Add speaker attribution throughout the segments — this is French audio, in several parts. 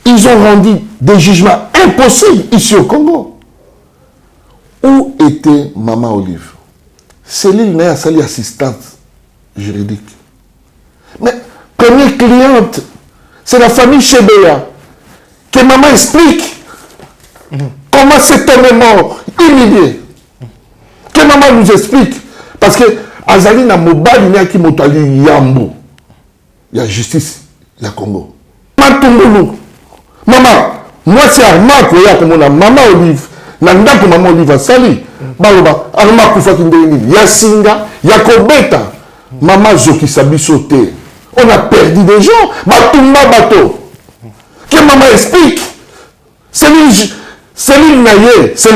Speaker 1: Ils ont rendu des jugements impossibles ici au Congo. Où était Maman Olive? Céline n'a pas assistante juridique. Mais première cliente, c'est la famille Chebea. Que maman explique comment cet homme est mort, humilié. Que maman nous explique. Parce que Azali na mobile n'y a qui motali Yambo. Il y a justice, il y a Congo. Maman, moi c'est Armand qui est comme Maman Olive. Nanda que Maman Olive a sali. Baloba, Armand Koufa Kindeni, Yasinga, Yakobeta. Maman Zoki Sabi sauté. On a perdu des gens. Batumba bateau. Que maman explique. C'est le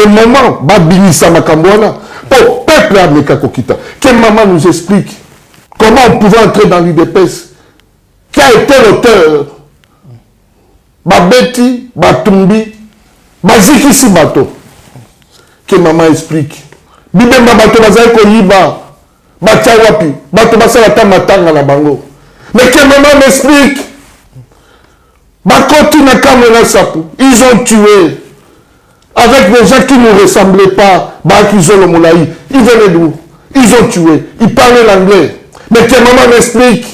Speaker 1: moment. Babinissa Makambouana. Pour peuple Ameka Kokita. Que maman nous explique. Comment on pouvait entrer dans l'IDPS. Qui a été l'auteur. Babeti, Batumbi, Bazikisi bateau. Que maman explique. Bibemba bateau, Bazako Yiba. Batiawapi. Bateau Basalata Matanga la Bango. Mais que maman m'explique. Ils ont tué. Avec des gens qui ne nous ressemblaient pas. Ils venaient d'où? Ils ont tué. Ils parlaient l'anglais. Mais que maman m'explique.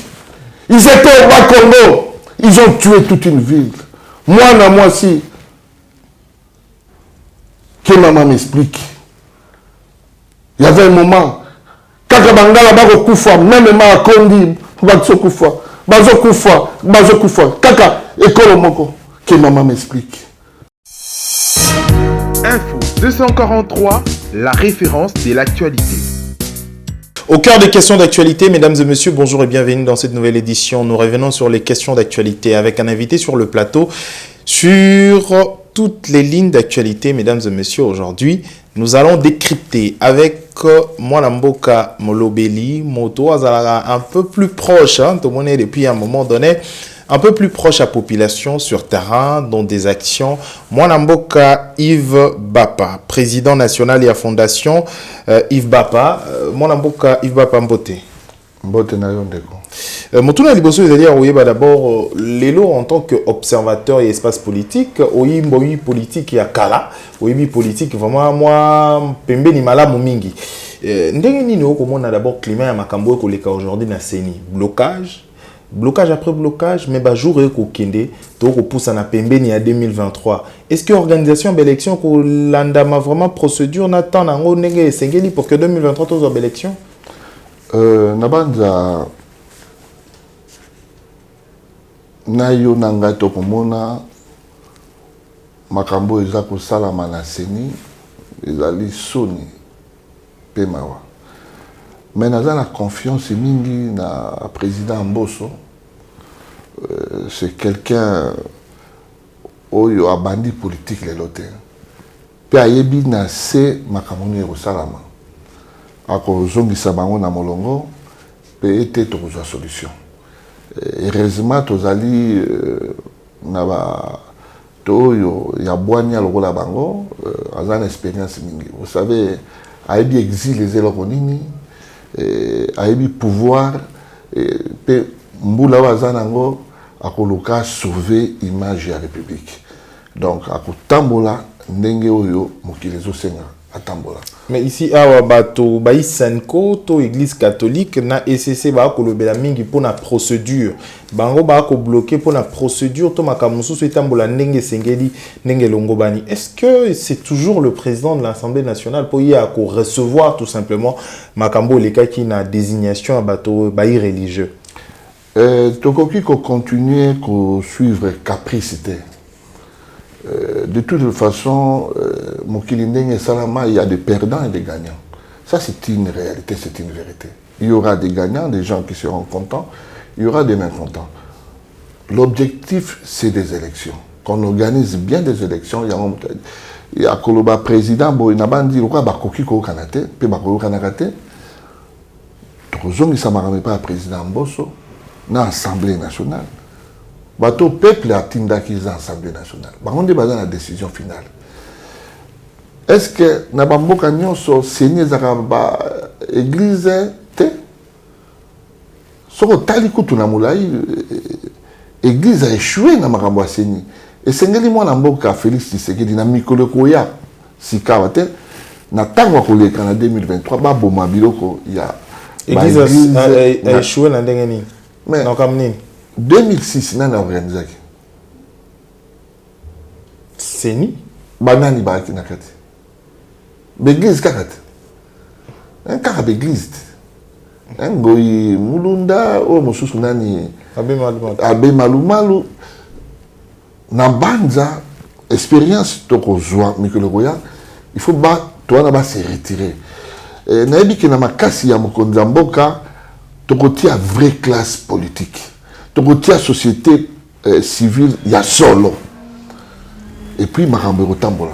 Speaker 1: Ils étaient au Bas-Congo. Ils ont tué toute une ville. Moi, si. Que maman m'explique. Il y avait un moment. Quand Bangala Bago Koufa, même à Kondi, Bazo Koufa, Kaka, école Moko, que maman m'explique.
Speaker 2: Info 243, la référence de l'actualité.
Speaker 3: Au cœur des questions d'actualité, mesdames et messieurs, bonjour et bienvenue dans cette nouvelle édition. Nous revenons sur les questions d'actualité avec un invité sur le plateau sur toutes les lignes d'actualité, mesdames et messieurs. Aujourd'hui, nous allons décrypter avec Mwanamboka Molobeli, Moto Azalaga un peu plus proche, tout le monde est depuis un moment donné, un peu plus proche à la population sur terrain, dans des actions. Mwanamboka Yves Bapa, président national et à fondation Yves Bapa. Mwanamboka Yves Bapa Mbote.
Speaker 1: Mbote na yondeko.
Speaker 3: Motuna liboso c'est-à-dire oui d'abord Lelo en tant qu'observateur et espace politique, oui politique ya kala, oui politique vraiment moi pembe ni malamu mingi. Ndenge nini okomona d'abord climat ya makambo ekoleka aujourd'hui na CENI, blocage après blocage mais ba jour ko kende to ko poussa na pembe ni à 2023. Est-ce que organisation d'élection ko landama vraiment procédure n'attend nango ndenge sengeli pour que 2023 to zo élection?
Speaker 1: Nabanza nayo nanga tokomona makambo eza kosalama na CENI ezali soni pe mawa. Mais naza na confiance mingi na président Mbosso. C'est quelqu'un oyo abandi politique le lote. Pe ayebi na se makambo ni kosalama. Ako zongisa bango na molongo pe ete tokozwa solution. Heureusement tozali na ba toyo ya bwanya lokola bango azana expérience mingi. Vous savez ayebi exil les eloko nini ayebi pouvoir pe mbula wazana ngo akoluka sauver image ya république. Donc akotambola ndenge oyo mokili ezosenga atambola.
Speaker 3: Mais ici awa bato bayi Senko to église catholique na ECC ba ko lobela mingi pour la procédure. Bango ba ko bloquer pour la procédure to makamusu so etambola ndenge sengeli ndenge longobani. Est-ce que c'est toujours le président de l'Assemblée nationale pour y a ko recevoir tout simplement makambo leka qui na désignation à bato bayi religieux?
Speaker 1: Tokoki ko continuer ko suivre capricité. De toute façon, il y a des perdants et des gagnants. Ça, c'est une réalité, c'est une vérité. Il y aura des gagnants, des gens qui seront contents, il y aura des mécontents. L'objectif, c'est des élections. Qu'on organise bien des élections, il y a un président, il y a un président Mbosso, dans l'Assemblée nationale. Bateau peuple a tindaki dans l'Assemblée nationale. On est basé dans la décision finale. Est-ce que Nabamboka Nyonso Seigneur Zakaba Église te? Soko Talikutu Namulai Église a échoué dans Makambo Seigneur. Et c'est moi Namboka Félix Tshisekedi na mikolo koya sikawate na tango ko leka na 2023 ba boma biloko ya
Speaker 3: église a échoué na ndenge nini
Speaker 1: mais
Speaker 3: na comme nini
Speaker 1: 2006 na organisé
Speaker 3: c'est ni
Speaker 1: banani ba ki na kati l'église kakati un kaka d'église ngoyi mulunda o mosusu nani abe malumalu na banza expérience toko zwa mikolo koya il faut ba toi na ba se retirer na yebi ke na makasi ya mokonzi ya mboka toko tia vraie classe politique toko tia société civile ya solo et puis makambo kotambola.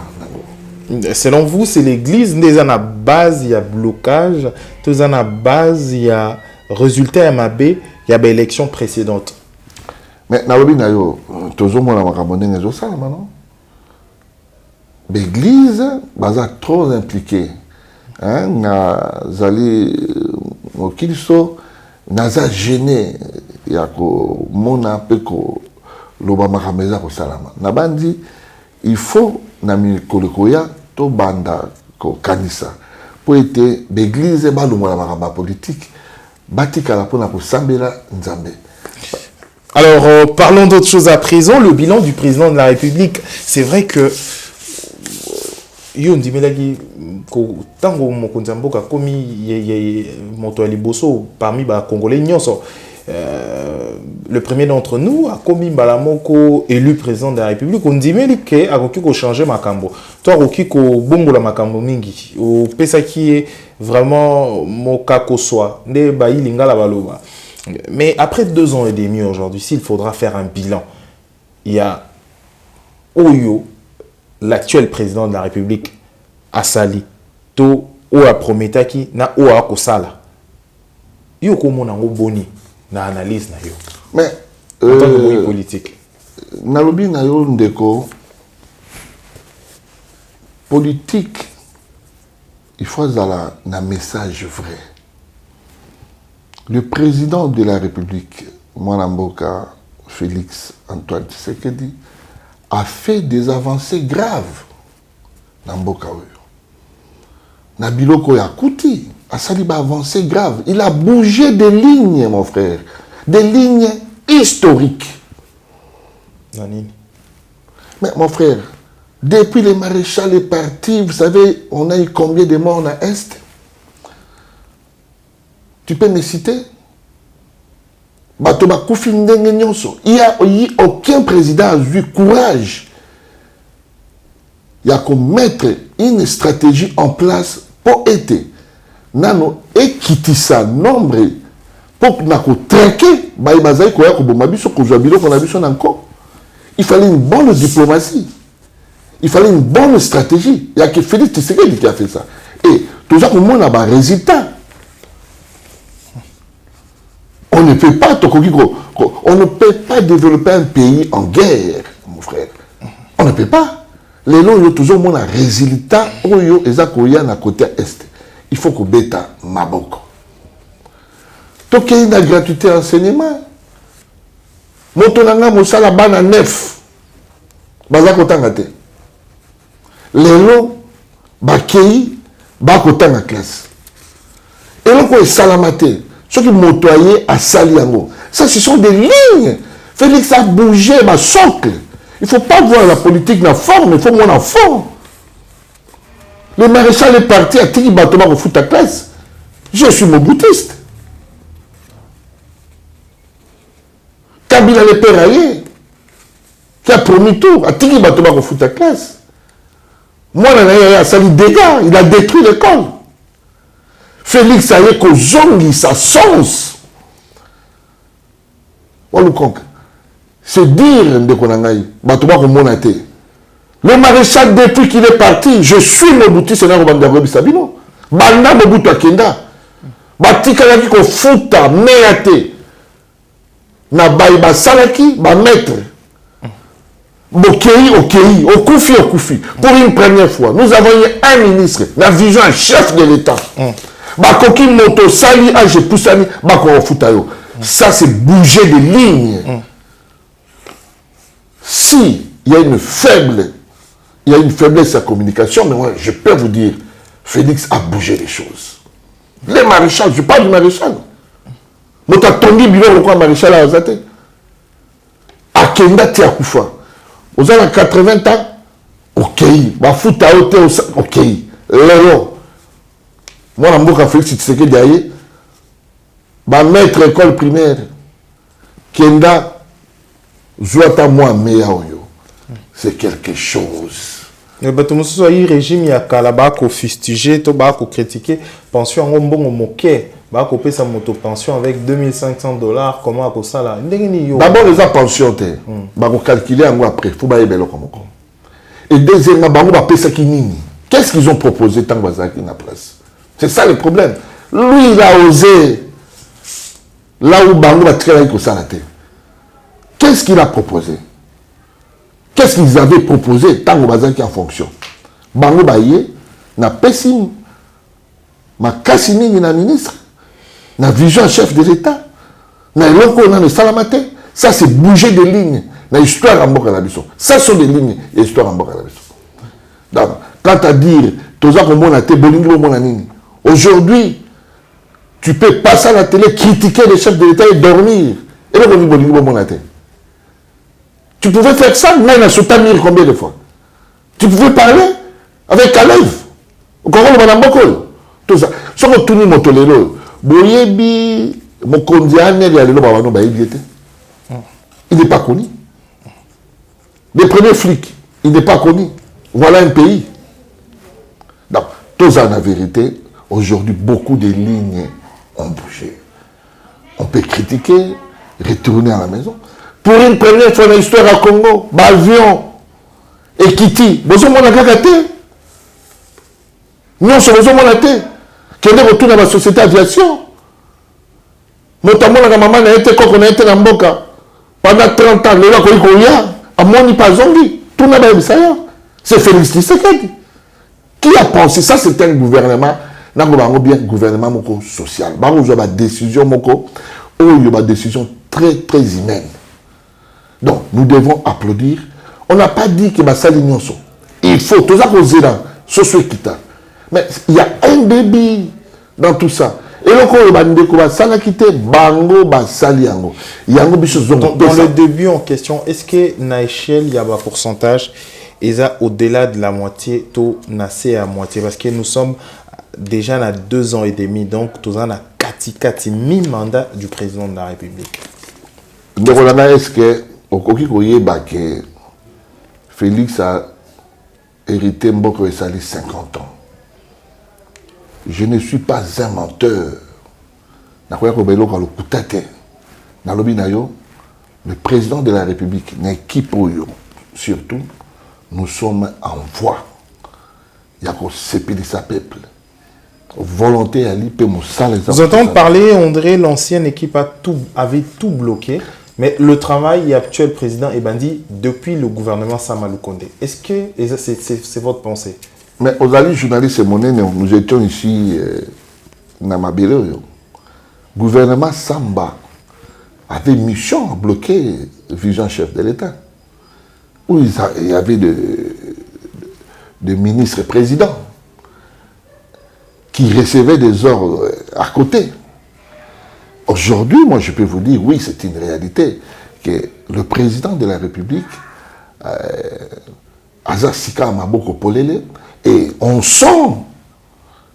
Speaker 3: Selon vous, c'est l'église qui a base, il y a blocage, tout à base, il y a résultat MAB, il y a l'élection précédente.
Speaker 1: Mais naobi na yo, toujours moi la makambo ngezo ça non? L'église, baza trop impliqué. Hein, na zali okiliso naza gêné ya ko mona peko loba makameza ko salama. Na bandi il faut na mikolokoya to banda ko kanisa pour être l'église ba lumwa makamba politique batikala pona ko sambela nzambe.
Speaker 3: Alors parlons d'autre chose à présent, le bilan du président de la République. C'est vrai que yo ndimelaki ko tango mokonzi mboka komi moto liboso parmi ba congolais nyonso. Le premier d'entre nous a commis Balamoko élu président de la République. On dit que a ko changer makambo. Toi roki ko bongola makambo mingi. O pesa qui est vraiment mokako soit ne ba lingala baloba. Mais après 2 ans et demi aujourd'hui, s'il faudra faire un bilan, il y a Oyo, l'actuel président de la République, Asali, to o a prometaki na o a kosala. Yo komo nango boni. Na analyse na yo.
Speaker 1: Mais
Speaker 3: en tant que politique.
Speaker 1: Nalobi na yo ndeko politique il faut avoir un message vrai. Le président de la République, Mwanamboka Félix Antoine Tshisekedi, a fait des avancées graves dans Mboka oyo. Na biloko ya kuti. Assali a avancé grave. Il a bougé des lignes, mon frère. Des lignes historiques. Mais mon frère, depuis les maréchals est parti, vous savez, on a eu combien de morts à Est? Tu peux me citer? Il n'y a aucun président a eu courage. Il y a qu'à mettre une stratégie en place pour aider. Nano ekitisa nombre pour nako traquer baïbazai ko ya ko bomabiso ko jabilo ko nabiso nanko. Il fallait une bonne diplomatie. Il fallait une bonne stratégie. Il y a que Félix Tshisekedi qui a fait ça. Et tout ça, comment on a un résultat. On ne peut pas développer un pays en guerre, mon frère. On ne peut pas. Les lois, il y a toujours un résultat. Il y a un côté est. Il faut que bêta maboko. Donc il y a une gratuité enseignement. Motonanga mosala bana neuf. Bazako tangate. Lelo bakei bakotanga classe. Et donc on est salamate. Ceux qui motoyer à Saliango. Ça ce sont des lignes. Félix a bougé ma socle. Il ne faut pas voir la politique dans la forme, il faut voir la forme. Le maréchal est parti à Tiki Batoma au foot à classe. Je suis moboutiste. Kabila le Péraillé, qui a promis tout à Tiki Batoma au foot à classe. Moi, il a sali dégâts, il a détruit l'école. Félix a eu qu'au zongi, sa sens. C'est dire de Konangaï, Batoma au monaté. Le maréchal, depuis qu'il est parti, je suis Mobutu Sénat Robandago Bissabino. Banda Mobutu Akenda. Batika Yaki ko futa, meate. Na baïba salaki, ba maître. Bokei, okei, okufi, okufi. Pour une première fois, nous avons eu un ministre, la vision, un chef de l'État. Bakoki moto sali, age poussani, bako futayo. Ça, c'est bouger des lignes. Si il y a une faiblesse à communication, mais moi, je peux vous dire, Félix a bougé les choses. Les maréchals, je parle du maréchal. Nous avons dit le maréchal à Azate. À Kenda Tiakoufa. Vous avez 80 ans, ok. Bah, foot à hauteur, ok. Lélo. Moi, je suis Félix Tshisekedi Daye. Bah, maître école primaire. Kenda, Zouata moi meilleur. C'est quelque chose.
Speaker 3: Mais si le régime y a calaba fustigé, to ba critiquer pension en bon moqué, ba payer sa moto pension avec $2500 comment à ça là.
Speaker 1: D'abord les pensions té, ba calculer en après, faut ba ebelo comme ça. Et deuxièmement, ba ba payer ça qui nini. Qu'est-ce qu'ils ont proposé tant bazaki na place? C'est ça le problème. Lui il a osé là où bango va travailler comme ça la terre. Qu'est-ce qu'il a proposé? Qu'est-ce qu'ils avaient proposé tant que qui en fonction? Bango Baye, na pessim, ma cassini ni na ministre, na vision chef de l'État, na loko na le salamate. Ça c'est bouger des lignes, na histoire en boka la biso. Ça sont des lignes et histoire en boka la biso. Donc, quant à dire, toza ko mona te bolingo mona nini. Aujourd'hui, tu peux passer à la télé, critiquer les chefs de l'État et dormir. Et le bolingo mona te. Tu pouvais faire ça, mais à Sotamir combien de fois? Tu pouvais parler avec Kalev. Au Congo, le Manambokol. Tout ça. Si on tourne mon tolero, Boyebi, mon condiane, il y a le Babano Baïbi. Il n'est pas connu. Les premiers flics, il n'est pas connu. Voilà un pays. Donc, tout ça, en vérité, aujourd'hui, beaucoup de lignes ont bougé. On peut critiquer, retourner à la maison. Pour une première fois dans l'histoire à Congo, avion, Ekiti, besoin de la gâté. Nous sommes besoin de la gâté. Qui est retour dans la société aviation. Notamment la maman a été quand on a été dans Mboka. Pendant 30 ans, le lac Oikoya, à Moni Pazongi, tout n'a pas eu ça. C'est Félix Tshisekedi. Qui a pensé ça? C'est un gouvernement, bien gouvernement social. Il y a des décisions, il y a des décisions très, très humaines. Donc, nous devons applaudir. On n'a pas dit que Bassali Nyonso. Il faut, tout ça qu'on dit là, socio-équitable. Mais il y a un débit dans tout ça. Et le corps de ça a quitté Bango Bassali Yango.
Speaker 3: Dans le début en question, est-ce que na échelle, il y a un pourcentage, et ça au-delà de la moitié, tout nassé à moitié? Parce que nous sommes déjà à 2 ans et demi, donc tout ça a 4 mi-mandat du président de la République.
Speaker 1: Donc, est-ce que Félix a hérité Mboko et Sali 50 ans. Je ne suis pas un menteur. Le président de la République, l'équipe surtout, nous sommes en voie. Il y a qu'on s'épile sa peuple. Volonté à l'IP,
Speaker 3: vous entendez parler, on dirait l'ancienne équipe avait tout bloqué. Mais le travail actuel président est bandit depuis le gouvernement Samalou Kondé. Est-ce que c'est votre pensée?
Speaker 1: Mais aux alliés journalistes et monnaie, nous étions ici dans ma bureau. Le gouvernement Samba avait mission à bloquer le vision chef de l'État. Où il y avait des ministres et présidents qui recevaient des ordres à côté. Aujourd'hui, moi, je peux vous dire, oui, c'est une réalité, que le président de la République, Azasika Maboko Polele, et on sent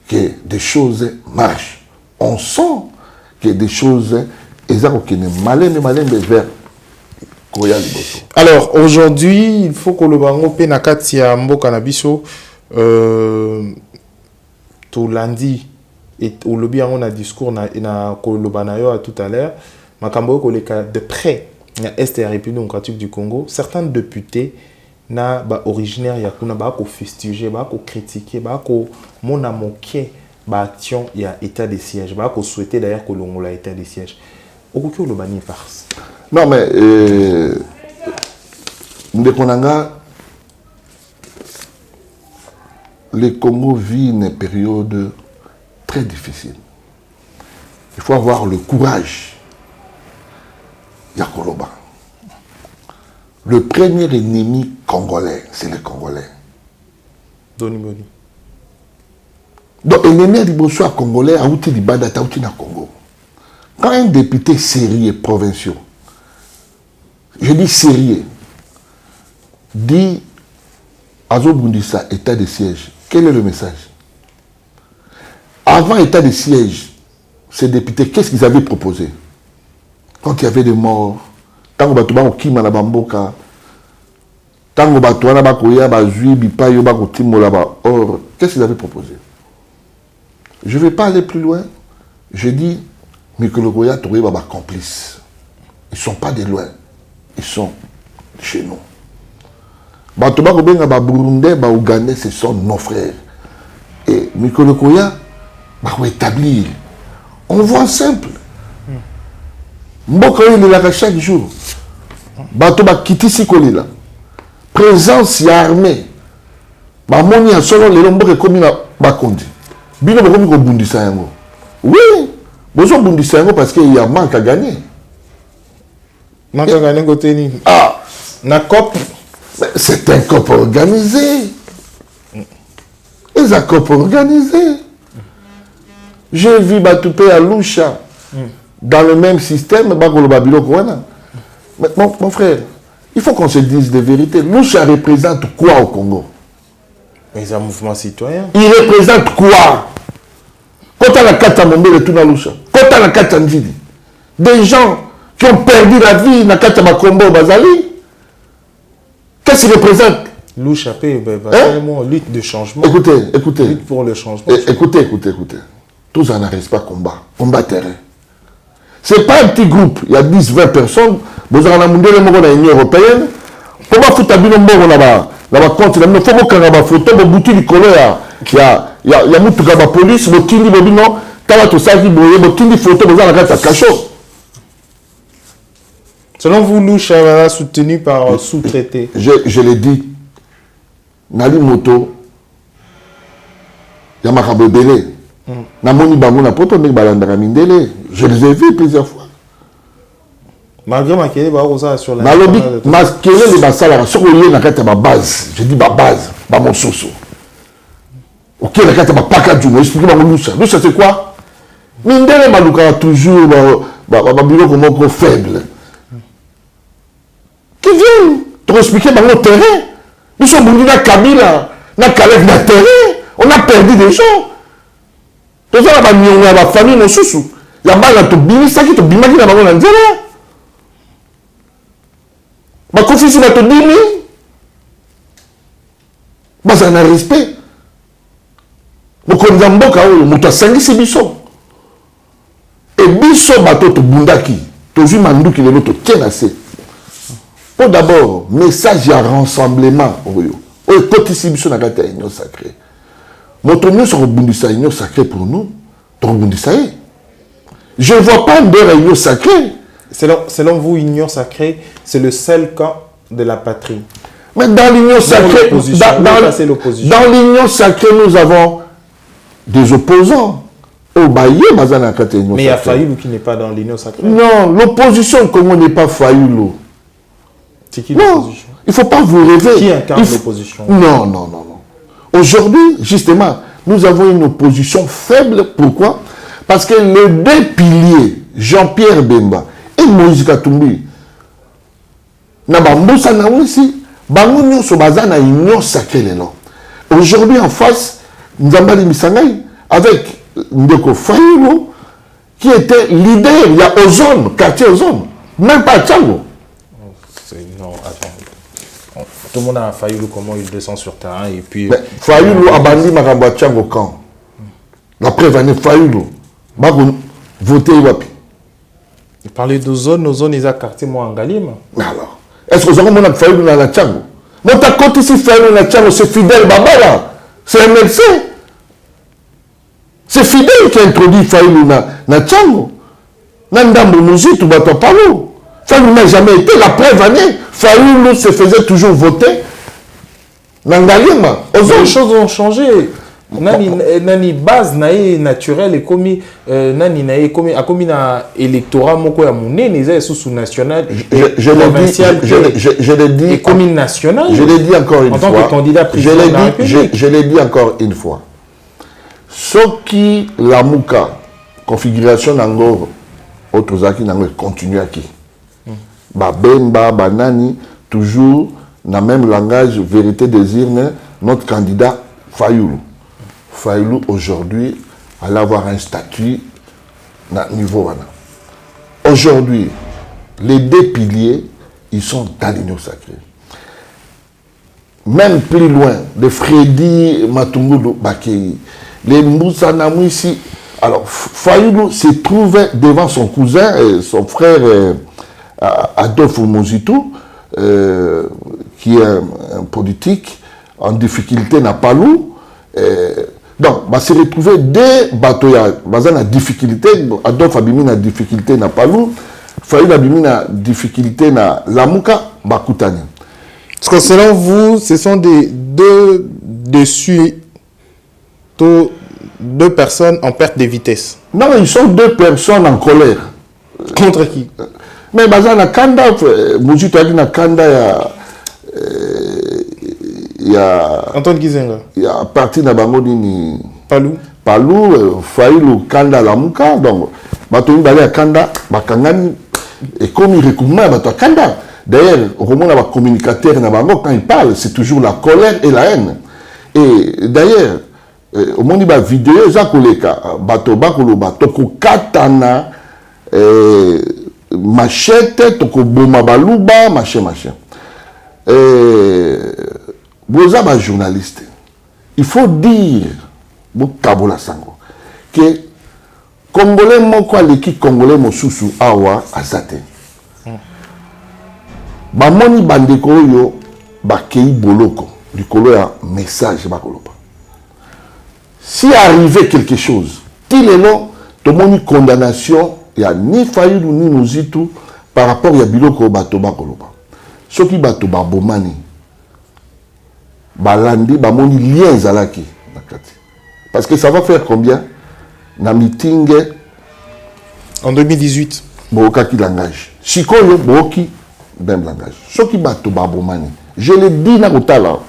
Speaker 1: que des choses marchent. On sent que des choses,
Speaker 3: alors, aujourd'hui, il faut que le bango penakati ya mboka na biso, tout lundi, et au lobby on a discours na kolobanayo tout à l'heure makambo ko leka de près na est de la République démocratique du Congo. Certains députés na ba originaire ya kuna ba ko fustiger ba ko critiquer ba ko mona moké ba action ya état de siège ba ko souhaiter d'ailleurs que l'ongola état de siège okoki olobani farce.
Speaker 1: Non mais ndekonanga le Congo vit une période très difficile. Il faut avoir le courage. Yakoloba. Le premier ennemi congolais, c'est les Congolais.
Speaker 3: Doniboni.
Speaker 1: Donc, l'ennemi a dit bonsoir congolais, a outi Libanda, a outi na Congo. Quand un député sérieux, provincial, je dis sérieux, dit Azobundissa, état de siège, quel est le message? Avant état de siège, ces députés, qu'est-ce qu'ils avaient proposé? Quand il y avait des morts, tant que Batouba Okima na Bamboka, tant que Batouana Bakoya, Bazui, Bipayo, Bakotimo là-bas, or, qu'est-ce qu'ils avaient proposé? Je ne vais pas aller plus loin. Je dis, Mikolo Goya, Touré, Baba complices. Ils ne sont pas de loin. Ils sont chez nous. Batouba Kobenga, Burundais, Ougandais, ce sont nos frères. Et Mikolo Goya, va établir. On voit simple. Mboka il est là chaque jour. Bato ba kitisi kolila. Présence ya armée. Ba moni ya solo le mboka komi na ba kondi. Bino ba komi ko bundisa yango. Oui, bozo bundisa yango parce qu'il y a manque à gagner.
Speaker 3: Manque à gagner côté ni.
Speaker 1: Ah,
Speaker 3: na COP.
Speaker 1: C'est un COP organisé. C'est un COP organisé. J'ai vu Batoupé à Loucha, dans le même système, mais mon frère, il faut qu'on se dise des vérités. Loucha représente quoi au Congo?
Speaker 3: Mais c'est un mouvement citoyen.
Speaker 1: Il représente quoi? Quand on a 4 Mombele tout dans Loucha, quand on a 4 Ndidi, des gens qui ont perdu la vie dans 4 Makombo Bazali, qu'est-ce qu'il représente?
Speaker 3: Loucha, lutte de changement.
Speaker 1: Écoutez.
Speaker 3: Lutte pour le changement.
Speaker 1: Écoutez. Tous en n'arrivent pas combat terrain. Ce n'est pas un petit groupe, il y a 10-20 personnes, vous avez dans l'Union européenne, comment vous avez vu là-bas contre, il faut que vous ayez photo, vous avez du colère, il y a la police, vous avez dit non, vous avez des photos, vous avez la cachot.
Speaker 3: Selon vous, Loucha soutenu par sous-traité.
Speaker 1: Je l'ai dit, Nali Moto, il y a Makabo Belé. Je les ai vus plusieurs fois.
Speaker 3: Malgré Makele, sur la
Speaker 1: base. Je dis ma base, mon soso. Ok, la carte pas kadjou, expliquez-moi Loucha, c'est quoi? Mindele Malouka toujours bureau comme faible. Qui viennent te expliquer mon terrain. Nous sommes venus dans Kabila, dans Kalek, dans terrain. On a perdu des gens. Tout ça, la famille, nos sous. Il y a mal à tout bien, ça qui te bima qui n'a pas de dire. Ma confiance va te dire. Mais ça n'a respect. Nous connaissons beaucoup, nous avons 5 biso. Et biso, bateau te bundaki. Toujours mandou qui est l'autre, tiens assez. Pour d'abord, message à rassemblement. Et quand ici, biso n'a pas été union sacrée. Notre union sur Bundissa, union sacrée pour nous. Je ne vois pas de réunion sacrée.
Speaker 3: Selon vous, union sacrée, c'est le seul camp de la patrie.
Speaker 1: Mais dans l'union sacrée, dans l'union sacrée, nous avons des opposants. Mais
Speaker 3: il y a Fayoulou qui n'est pas dans l'union sacrée.
Speaker 1: Non, l'opposition, comment n'est pas Fayoulou?
Speaker 3: C'est qui l'opposition?
Speaker 1: Il ne faut pas vous rêver.
Speaker 3: Qui incarne l'opposition?
Speaker 1: Non. Aujourd'hui, justement, nous avons une opposition faible. Pourquoi? Parce que les 2 piliers, Jean-Pierre Bemba et Moïse Katumbi, aujourd'hui en face, nous avons Missangaï avec Ndeko Fayoulou, qui était leader, il y a Ozone, quartier Ozone, même pas Tchango.
Speaker 3: Non, attends. Tout le monde a Fayoulou, comment il descend sur terrain et puis...
Speaker 1: Fayoulou a banni Makamba Tchango quand la prévenue Fayoulou, voter Wapi.
Speaker 3: Il parlait d'Ozone, Ozone, ils ont quartier moi en Galim.
Speaker 1: Mais alors, est-ce que vous avez un Fayoulou dans la Tchango? Mais ta côté ici, Fayoulou dans la Tchango, c'est Fidel Baba là, c'est un médecin. C'est Fidel qui a introduit Fayoulou dans la Tchango. Nandambo Mouzi, tout bateau Palo. Fayoulou n'a jamais été. La preuve année, Fayoulou se faisait toujours voter. Nangalima.
Speaker 3: Les choses ont changé. nani base nae naturelle ekomi nani nae ekomi na électorat moko ya monene eza sous national provincial
Speaker 1: je l'ai dit
Speaker 3: ekomi national.
Speaker 1: Je l'ai dit encore une
Speaker 3: en
Speaker 1: fois.
Speaker 3: tant que candidat président de la République.
Speaker 1: Je l'ai dit encore une fois. Ce qui la muka configuration nango autres aki nango continue aki. Ba bemba banani toujours dans le même langage vérité désir notre candidat Fayoulou. Fayoulou aujourd'hui allait avoir un statut à niveau. Aujourd'hui, les deux piliers, ils sont dans l'union sacrée. Même plus loin, les Freddy Matungudu Bakei, les Moussa Namou ici. Alors, Fayoulou se trouvait devant son cousin et son frère Adolphe Mozito, qui est un politique en difficulté n'a pas loup. Donc, bah, se retrouver des bateaux, bah, en difficulté, Adolphe Abimi na difficulté n'a pas loup, Fayoulou Abimi na difficulté na Lamouka, bah, Koutani.
Speaker 3: Parce que selon vous, ce sont deux personnes en perte de vitesse.
Speaker 1: Non, ils sont deux personnes en colère.
Speaker 3: Contre qui?
Speaker 1: Mais baza na kanda Mozito ali na kanda ya
Speaker 3: Antoine Gizenga.
Speaker 1: Ya parti na bango ni Palou Fayoulou kanda la muka donc bato bale ya kanda bakangani et comme il recouvre bato kanda. D'ailleurs au moment la communicateur na bango quand il parle c'est toujours la colère et la haine. Et d'ailleurs au moment ba vidéo za koleka bato bakolo bato ko katana machette, toko boma baluba, machin. Vous êtes un journaliste. Il faut dire, vous kabola sango, que Congolais moko aleki Congolais mosusu awa azate. Bamoni bandeko yo bakei boloko, likolo ya message bakoloba. Si arrivait quelque chose, il est là, tout le monde condamnation. Il n'y a ni Fayoulou ni Mozito par rapport à Biloko Batoba Koloba. Ce qui Batoba Bomani, Balandi, Bamoni lien Zalaki. Parce que ça va faire combien? Na meeting
Speaker 3: en 2018.
Speaker 1: Boka qui langage. Chikoyo, Boki, même langage. Ce qui Batoba Bomani. Je l'ai dit na Kotala,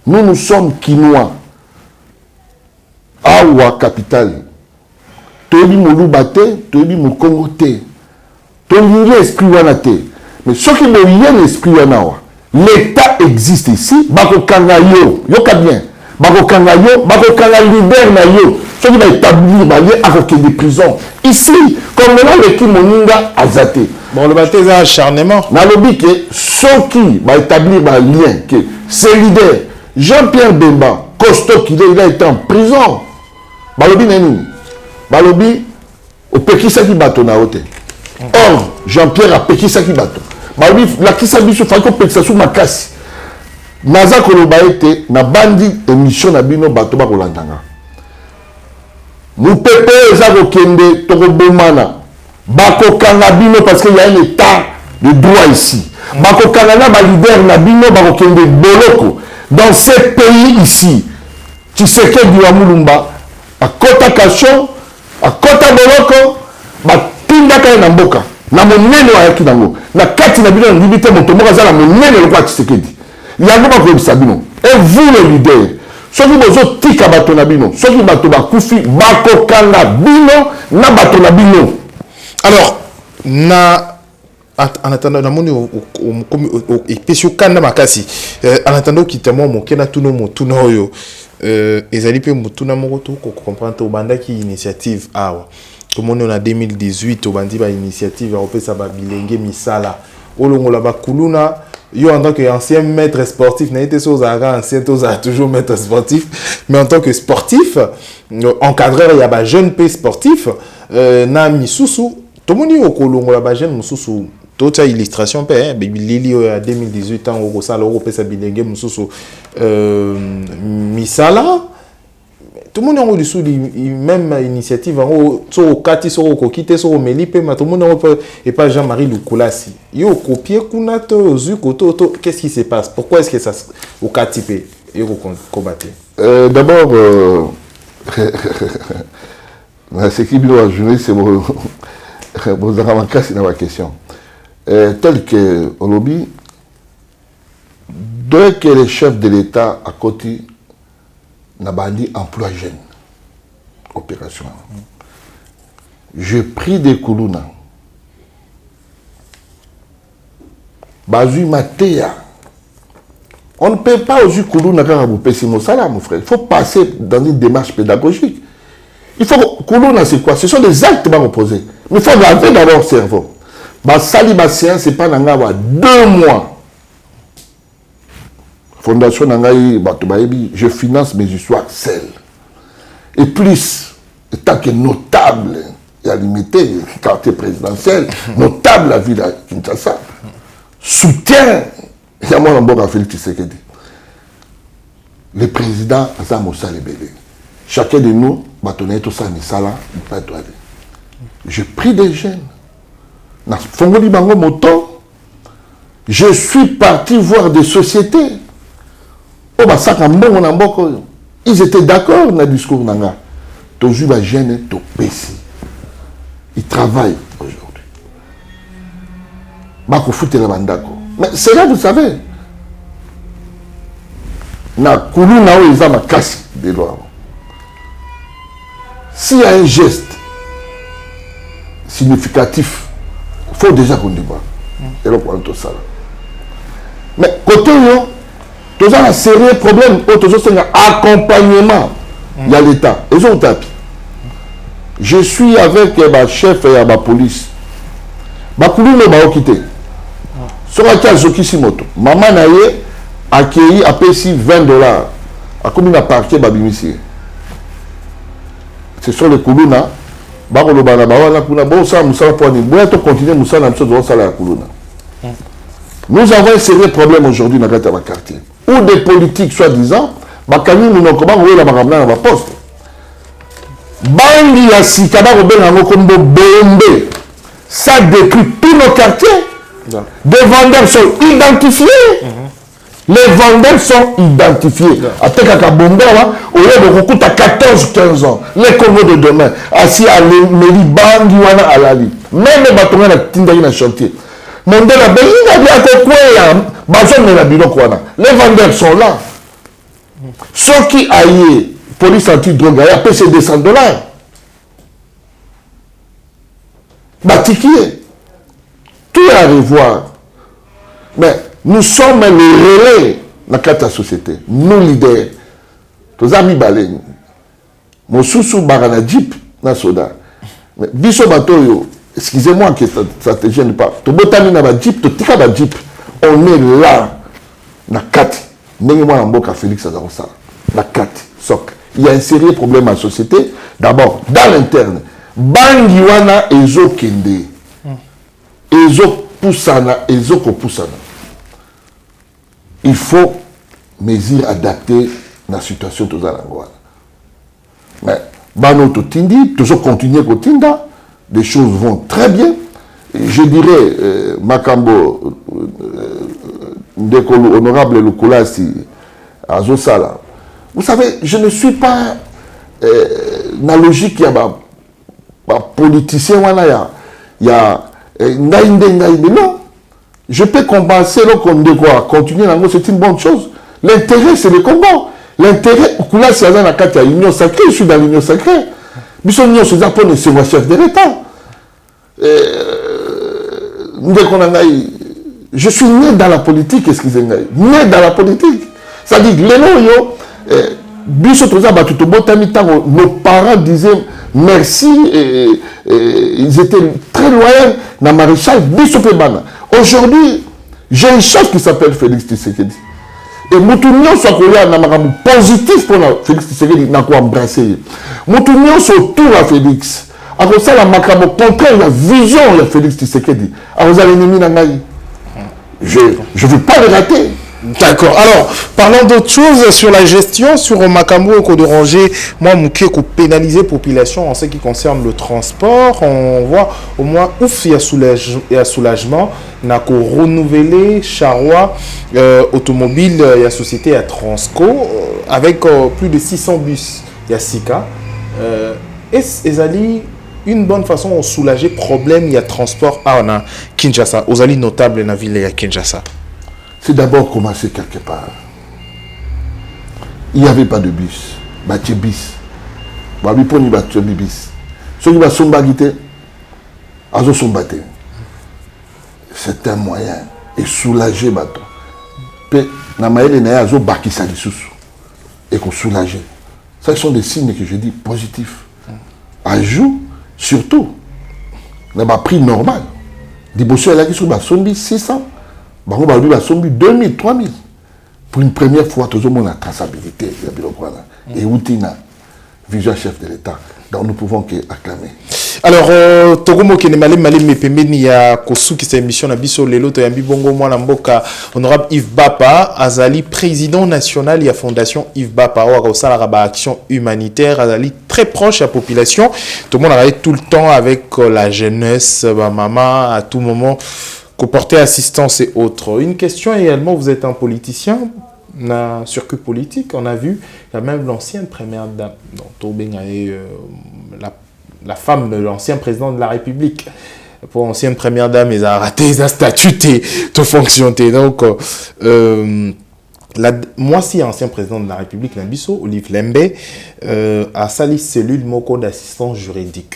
Speaker 1: nous sommes Kinois. Awa capitale. Tobi Moluba te, Tobi Mokongo te. Tobi l'esprit wana te. Mais ce qui me vient l'esprit wana, l'État existe ici, Bako Kangayo, yoka bien. Bako Kangayo, Bako Kanga leader na yo. Ce qui va établir, avec des prisons. Ici, comme maintenant le Kimoninga Azate.
Speaker 3: Bon, le bâté c'est un acharnement.
Speaker 1: Dans le but que ceux qui va établir un lien, que ces leaders, Jean-Pierre Bemba, costaud qu'il il a été en prison. Balobi Neni. Balobi, au Pekisaki bateau na ote. Or, Jean-Pierre a Pekisaki bateau. Balobi, la Kisabiso, Fako Pekisasou Makasi. Naza Koloba ete, na bandi émission na bino bateau bakolandanga. Moupepe, Zako Kende, Toko Bomana. Bako Kangabino, parce qu'il y a un état de droit ici. Bako Kangana, ba leader na bino, Bako Kende Boloko. Dans ces pays ici, Tshisekedi wa Mulumba, à Kota Kachon, à Kota Boloko, batinda kaya na mboka na monene wa yaki nango na kati na bino ngibite moto moko za na monene lokwa Tshisekedi yango ba ko sabino et vous les leaders soki bozo tika bato na bino soki bato bakufi bakokanga bino na bato na bino.
Speaker 3: Alors en attendant na moni o epesio kanda makasi en attendant kitamo mokena tuno motuna oyo ezali pe motuna moko to ko comprendre o bandaki initiative awa tout le monde en 2018 au bandi ba initiative européenne ça ba bilenge misala olongola ba kuluna yo en tant qu'ancien maître sportif n'a été sur Zara ancien toujours maître sportif mais en tant que sportif encadreur il y a ba jeune p sportif na misusu tout le monde au kolongola ba jeune misusu toute illustration pe baby lili en 2018 ans au sala européen ça bilenge misusu misala. Tout le monde a reçu même initiative sur Kati, sur Kokite, sur Melipe, mais tout le monde et pas Jean-Marie Lukulasi. Il a copié Kunato, Zukoto, qu'est-ce qui se passe? Pourquoi est-ce que ça au Kati peut combattre?
Speaker 1: D'abord, Ce qui est aujourd'hui, c'est vos c'est ma question. Tel que au lobby, dès que le chef de l'État à côté n'a pas dit emploi jeune, opération. Je prie des Koulouna. Bazui Matéa. On ne peut pas aux Koulouna quand vous payez mon salaire, mon frère. Il faut passer dans une démarche pédagogique. Il faut Koulouna, c'est quoi? Ce sont des actes qui vont reposer. Mais il faut laver dans leur cerveau. Sali Bassien, c'est pas 2 mois. Fondation Nangaï, je finance mes histoires seules. Et plus, tant que notable, il y a limité, quartier présidentiel, notable la ville de Kinshasa, soutient, il y a mon bon Félix Tshisekedi. Le président Zamosa Lebele. Chacun de nous, tout ça, je prie des jeunes. Je suis parti voir des sociétés. Ils étaient d'accord dans le discours. Ils travaillent aujourd'hui. Mais c'est là, vous savez. S'il y a un geste significatif, il faut déjà qu'on débat. Et là, on ça. Mais côté, il y a un sérieux problème. Il y a un accompagnement. Il y a l'État. Et je suis avec le chef et la police. Je vais quitter. Sur laquelle je suis moto. Maman a accueilli à payer $20. A combien de parquet babimisi. C'est sur le Koulouna. Nous avons un sérieux problème aujourd'hui dans le quartier. Où des politiques, soi-disant, ça décrit tous nos quartiers. Des vendeurs sont identifiés. Les vendeurs sont identifiés. Après Kakabonga, au lieu de recours à 14-15 ans, les Congo de demain, assis à l'Eli Bangiwana à Lali, même les bâtons à Tindaï na chantier. Les vendeurs sont là. Ceux qui aillent, police anti-drogue, ils appellent ces $200. Batikier. Tout est à revoir. Mais nous sommes les relais dans la société. Nous leaders. Tous amis baleines. Mon sous barana jeep na soda. Mais biso bateau, excusez-moi que ça te gêne pas. Tu botani na ba jeep, tu tika ba jeep. On est là. Na kati. Nengi mwana mboka Félix Azarosa. Na kati. Sok. Il y a un sérieux problème à la société. D'abord, dans l'interne. Bangiwana ezo kende. Ezo poussana, ezo ko poussana. Il faut mesures adaptées dans la situation de l'Angola. Mais, Bano Totindi, toujours continuer Kotinda, les choses vont très bien. Et je dirais, Makambo, honorable Lukulasi, Azosala. Vous savez, je ne suis pas dans la logique, il y a politicien, il y a non. Je peux compenser le Congo, continuer, c'est une bonne chose. L'intérêt, c'est le Congo. L'intérêt, là, c'est dans l'union sacrée, je suis dans l'union sacrée. Mais son union, c'est le chef de l'État. Je suis né dans la politique, excusez-moi. Né dans la politique. C'est-à-dire, nos parents disaient merci, ils étaient très loyaux dans maréchal Bissopébana. Aujourd'hui, j'ai une chose qui s'appelle Félix Tshisekedi. Et Moutounion soit collé à un positif pour Félix Tshisekedi, n'a quoi embrasser. Moutounion soit autour à Félix. Alors ça, la macabo contraire, la vision de Félix Tshisekedi. Alors vous allez l'ennemi dans je ne veux pas le rater.
Speaker 3: D'accord. Alors, parlons d'autre chose sur la gestion, sur Makambo et Kodoranger. Moi, Mouké, pénaliser la population en ce qui concerne le transport. On voit au moins, ouf, il y a soulagement. On a renouvelé Charrois automobile, il y a société à Transco, avec plus de 600 bus Yassika. Est-ce ezali une bonne façon de soulager problème il y a transport à Kinshasa, aux alliés notables dans la ville de Kinshasa?
Speaker 1: C'est d'abord commencer quelque part. Il n'y avait pas de bus. Baché bis. Babi poni baché bis. Ceux qui va sombagité, azo sombate. C'est un moyen de soulager bateau. Pe na maele na azo bakisa lisusu et qu'on soulager. Ça sont des signes que je dis positifs. Ajout surtout na ba prix normal. Dibosso elle a qui sur ba sombi 600. Bango ba lui ba sombi 2000, 3000. Pour une première fois, tout le monde a traçabilité. Et Outina, vision chef de l'État. Donc nous pouvons acclamer.
Speaker 3: Alors, Togomo Kenemale Malé Mepemeni ya Kosuki sa émission na biso lelo to yambi bongo mwana mboka honorable Yves Bapa azali président national ya fondation Yves Bapa wa sala ba action humanitaire azali très proche à la population. Tout le monde a tout le temps avec la jeunesse, ba maman à tout moment comporter assistance et autres. Une question également, vous êtes un politicien, un circuit politique, on a vu il y a même l'ancienne première dame, la femme de l'ancien président de la République. Pour l'ancienne première dame, ils ont raté, ils ont statuté, tout fonctionné. Donc, moi, si ancien président de la République, Nambiso, Olive Lembe, a sali cellule moko d'assistance juridique.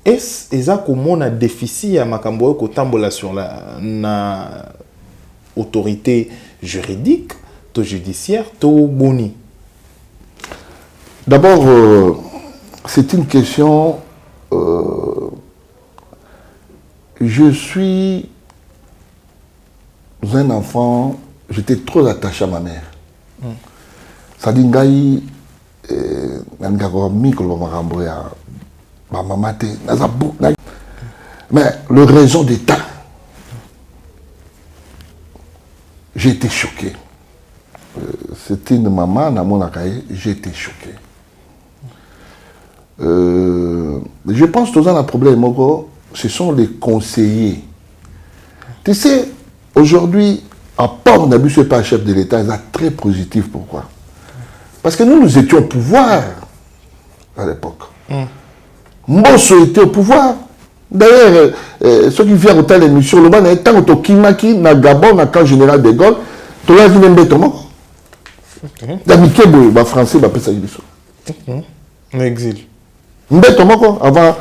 Speaker 3: Est-ce qu'on a un déficit à Makamboe Kotambola sur la autorité juridique, to judiciaire, to boni?
Speaker 1: D'abord, c'est une question. Je suis un enfant, j'étais trop attaché à ma mère. Ça dit, mais le raison d'État, j'ai été choqué. C'était une maman dans mon accueil, j'ai été choqué. Je pense que dans le problème, ce sont les conseillers. Tu sais, aujourd'hui, à part n'abus ce pas chef de l'État, c'est très positif. Pourquoi? Parce que nous étions au pouvoir à l'époque. Mbosso était au pouvoir. D'ailleurs, ceux qui viennent au tel émission, le ban tant que Kimaki, na Gabon, na camp général de Gaulle, tu l'as vu même ton mort. D'amitié, les Français, ils ça y
Speaker 3: Exil.
Speaker 1: Mbet moko avant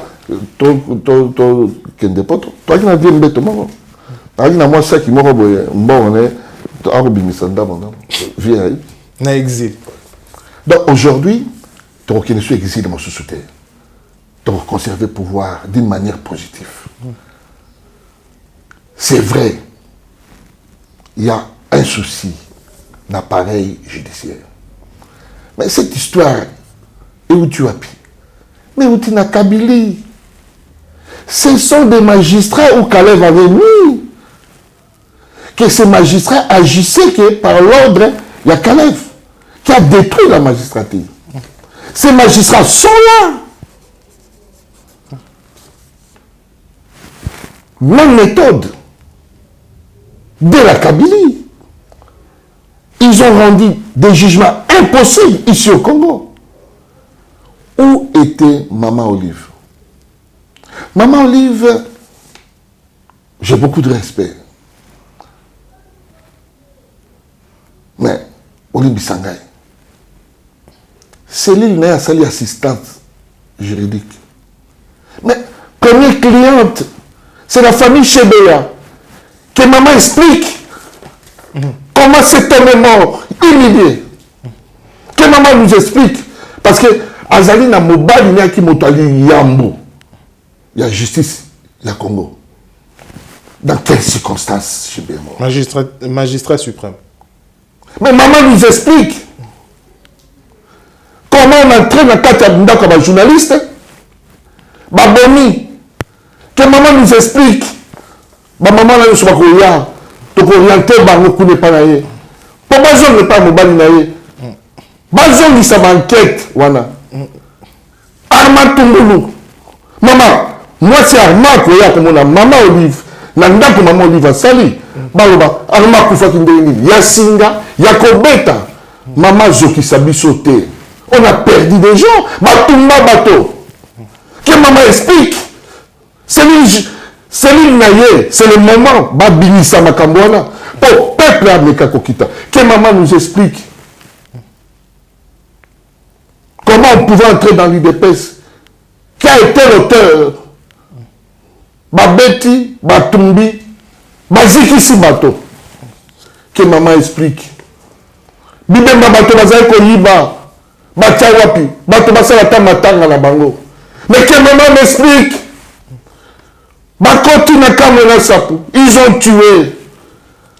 Speaker 1: to kende poto. Toi qui n'as vu mbet moko. Avec na moi ça qui moko boye mbon on est to arobingisanda bon. Viens.
Speaker 3: Na exil.
Speaker 1: Donc aujourd'hui, tu reconnais ce exil de mon société. Tu conserver le pouvoir d'une manière positive. C'est vrai, il y a un souci d'appareil judiciaire. Mais cette histoire, et où tu appuies? Mais où tu n'as Kabylie? Ce sont des magistrats où Kalev avait mis. Que ces magistrats agissaient que par l'ordre, il y a Kalev qui a détruit la magistrature. Ces magistrats sont là. Même méthode de la Kabylie. Ils ont rendu des jugements impossibles ici au Congo. Où était Maman Olive? Maman Olive, j'ai beaucoup de respect. Mais, Olive Bisangay, c'est l'île n'a pas assistante juridique. Mais, première cliente, c'est la famille Chebea. Que maman explique comment cet homme est mort, humilié. Que maman nous explique. Parce que Azali na mobile n'y a qui motali Yambo. Il y a justice, il y a Congo. Dans quelles circonstances Chebea est mort?
Speaker 3: Magistrat suprême.
Speaker 1: Mais maman nous explique comment on entraîne la carte à comme un journaliste. Baboni. Que maman nous explique. Maman là, je suis pas donc orienté par le coup de panaye. Pourquoi je ne pas mobile naye? Bazon dit ça m'enquête. Wana. Arma Tungulu. Maman, moi c'est Arma Koya comme on a Maman Olive. Nanda que Maman Olive a sali. Baloba, Arma Koufa Kindeni. Yasinga, Yakobeta. Maman Zoki Sabi sauté. On a perdu des gens. Batumba bateau. Que maman explique. C'est le moment. Babinisa Makambouana. Pour peuple Ameka Kokita. Que maman nous explique. Comment on pouvait entrer dans l'UDPS. Qui a été l'auteur. Babeti, Batumbi, Bazikisi bateau. Que maman explique. Bibemba bateau bazali koyiba. Batia wapi. Bateau basala ta matanga na bango. Mais que maman m'explique. Bakoti na kamena sapu. Ils ont tué.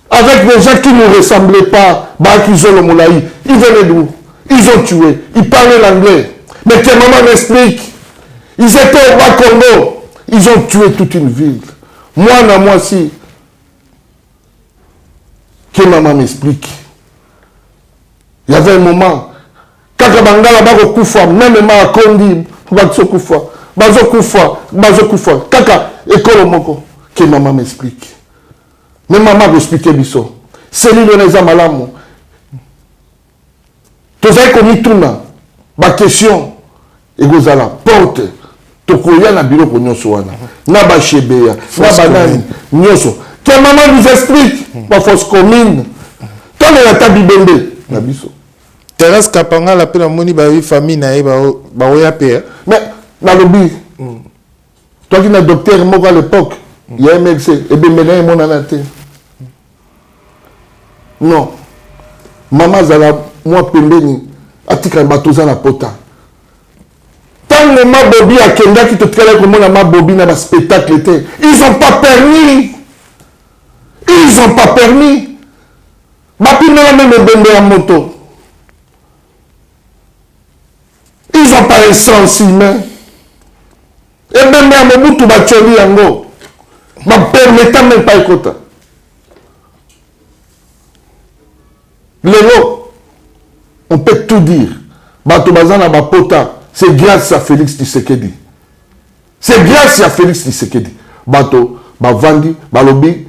Speaker 1: Avec des gens qui ne ressemblaient pas. Bakizolo Moulaï. Ils venaient d'où? Ils ont tué. Ils parlaient l'anglais. Mais que maman m'explique. Ils étaient au Bas-Congo. Ils ont tué toute une ville. Moi si. Que maman m'explique. Il y avait un moment. Quand Bangala Bako Koufa, même ma Kondi, Bazo Koufa. Kaka, école Moko. Que maman m'explique. Mais maman m'explique Bisso. C'est lui le Neza Malamo. Tous les commis tout là. Ma question. Et vous allez porte. Tokoya na bureau pour nyoso wana. Na ba chebeya. Na banani. Nyoso. Que maman nous explique. Ma fausse commune. Tant la tabi bende. Na biso.
Speaker 3: Thérèse Kapanga la pe na moni ba famille na ba oya pe.
Speaker 1: Mais na lobby. Toi qui na docteur moko à l'époque, il y a un MLC et ben maintenant mon anaté. Non. Maman zala moi pembeni atika batoza na pota. Tant que ma bobi a kenda qui te traite comme ma bobi na spectacle était. Ils ont pas permis. Ils ont pas permis. Ma pina même bende en moto. Ils ont pas un sens humain. Et même à Mobutu Bacholi yango. Ma permettant même pas écouter. Lélo, on peut tout dire. Bato bazana ba pota. C'est grâce à Félix Tshisekedi. C'est grâce à Félix Tshisekedi. Bato, Bavandi, Balobi.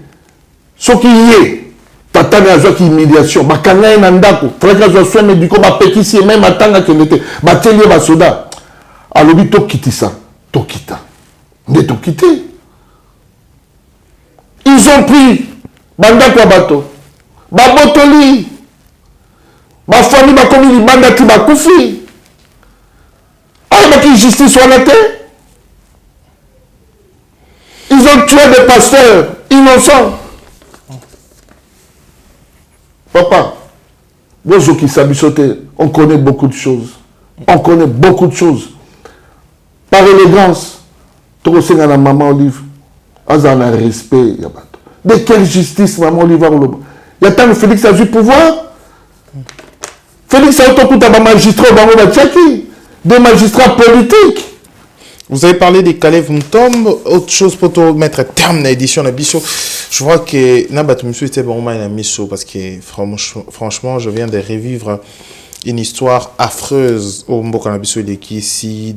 Speaker 1: Ce qui y est, Tatane a joué qui humiliation. Bakanga en andako. Frère a soin médico, Bapekisi, même Atanga qui était. Batelie Basoda. Alobi to kiti ça. To kita. Mais to quitté. Ils ont pris Bandako Bato. Babotoli. Ma famille, ma commune, Bandaki Bakoufi. Avec justice soit la terre. Ils ont tué des pasteurs innocents. Papa, vous qui s'habillent, on connaît beaucoup de choses. On connaît beaucoup de choses. Par élégance, tu sais que la maman Olive, elle a un respect. De quelle justice, maman Olive? Il y a tant de Félix a eu pouvoir. Félix a eu tout un magistrat, des magistrats politiques.
Speaker 3: Vous avez parlé des Kalev Moutom, autre chose pour te mettre terme à l'édition de Bisso. Je vois que Nabat Monsieur était vraiment un Misso parce que franchement, je viens de revivre une histoire affreuse au Mbokanabisso de ici,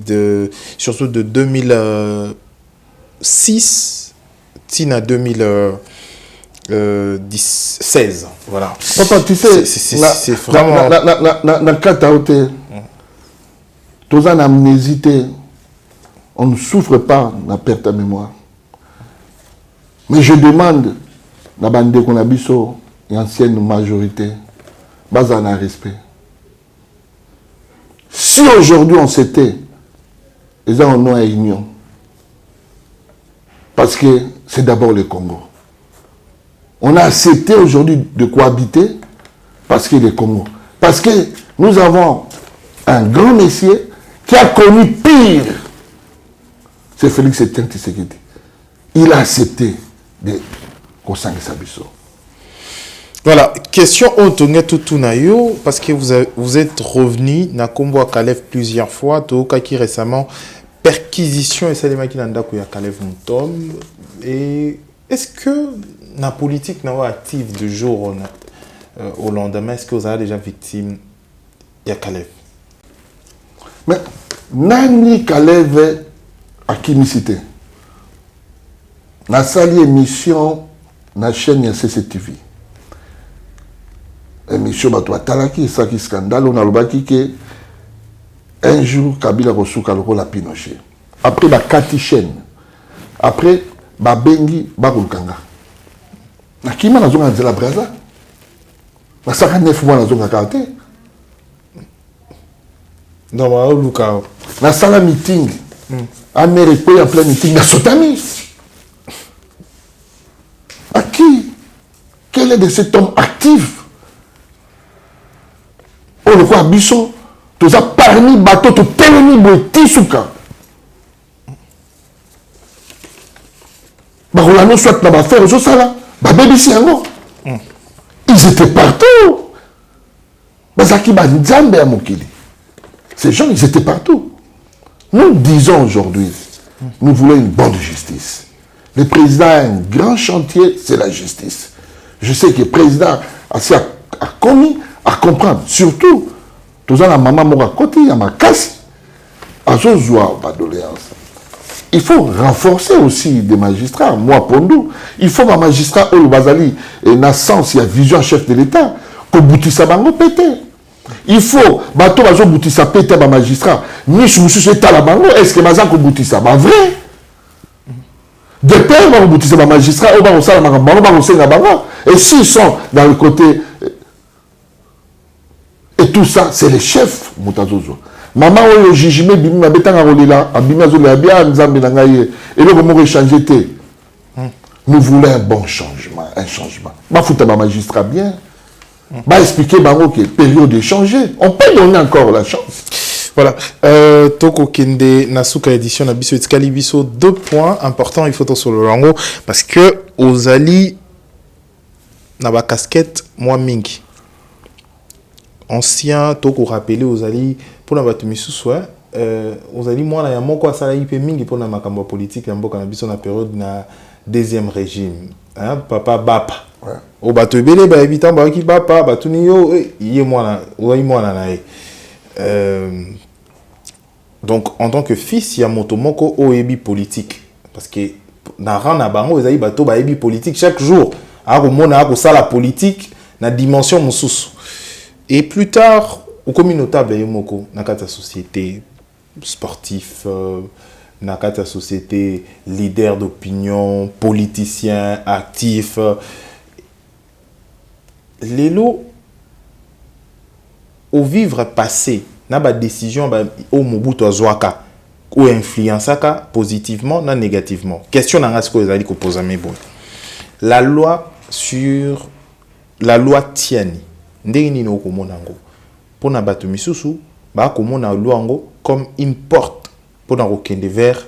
Speaker 3: surtout de 2006 à 2016. Voilà.
Speaker 1: Papa, tu sais,
Speaker 3: c'est vraiment.
Speaker 1: Dans le cas de tous en amnésie, on ne souffre pas de la perte de mémoire. Mais je demande, la bande qu'on a biso, l'ancienne majorité, bas en respect. Si aujourd'hui on s'était, les gens ont une union. Parce que c'est d'abord le Congo. On a accepté aujourd'hui de cohabiter parce que le Congo. Parce que nous avons un grand messier qui a connu pire. C'est Félix Tshisekedi. Il a accepté de Kosang Sabiso.
Speaker 3: Voilà, question Otonga Tutunayo, parce que vous êtes revenu na Kombo à Kalev plusieurs fois, Tookaki récemment, perquisition et Salima Kinanda Kouya Kalev Moutom. Et est-ce que la politique n'a pas active de jour au lendemain, est-ce que vous avez déjà victime de Kalev?
Speaker 1: Mais, Nani Kalev à Kimisité. Na sali émission na chaîne ya CCTV. Émission bato atalaki saki scandale on alobaki ke Un jour, Kabila Rosuka la Pinochet. Après, la Katichen. Après, la Bengi Bakulkanga. Na kima na zonga nzela Braza. Na saka 9 mois na zonga karte.
Speaker 3: Non, ma Luka.
Speaker 1: Na sala meeting. Amérique en plein meeting. Na Sotami. À qui? Quel est de cet homme actif? On le voit à Bisson. Tout ça parmi bateau, tout tellement beau, souka. Bah, on a soit dans l'affaire, je sais là. Bah, bébé, c'est un mot. Ils étaient partout. Bah, ça qui m'a dit, à Mokili. Ces gens, ils étaient partout. Nous disons aujourd'hui, nous voulons une bonne justice. Le président a un grand chantier, c'est la justice. Je sais que le président a commis à comprendre. Surtout, tout ça, la maman m'a côté, il y a ma casse. À ce jour, pas de doléance. Il faut renforcer aussi des magistrats. Moi, Pondou, il faut un magistrat, Olu Bazali, et Nassance, il y a vision chef de l'État, que Boutissa Bango pété. Il faut, bateau bazo Boutissa pété, un magistrat. Niche Moussou, c'est la Bango, est-ce que Mazako Boutissa? Bah, vrai. Des pères, Bango Boutissa, un magistrat, ou Bango Sala Bango, Bango Senga Bango. Et s'ils sont dans le côté. Et tout ça, c'est les chefs, Moutazozo. Maman, le jugement, bimi na betanga rolila, abimi azola bien, nzambe na ngaye, et le moment échangé té. Nous voulons un bon changement, un changement. Bah foutre ma magistrat bien. Bah expliquer bango que période de changer. On peut donner encore la chance.
Speaker 3: Voilà. Toko Kende Nasuka édition na biso etikali biso 2 points importants il faut sur le lango parce que ozali na ba casquette moi mingi. Ancien toko rappeler ozali pour na bato misusu ozali mwana ya moko asala ipe mingi pour na makambo politique ya mboka na biso na période na deuxième régime hein papa bapa ouais. O bato ebele ba ebitant ba ki bapa batuni yo yé mwana ozali mwana na ye donc en tant que fils ya moto moko oyebi politique parce que na ran na bango ezali bato ba ebi politique chaque jour a ko mona a ko sala politique na dimension mosusu. Et plus tard, au communautable, il y a une société sportif, une société leader d'opinion, politicien, actif. Les lots, au vivre passé, il y a des décisions au Mobutu Azwaka, ou influence positivement, ou négativement. Question dans ce que vous avez dit que vous avez la loi sur la loi tienne. Ndenge no komona ngo pona bato misusu ba komona luango comme une porte pona kokende vers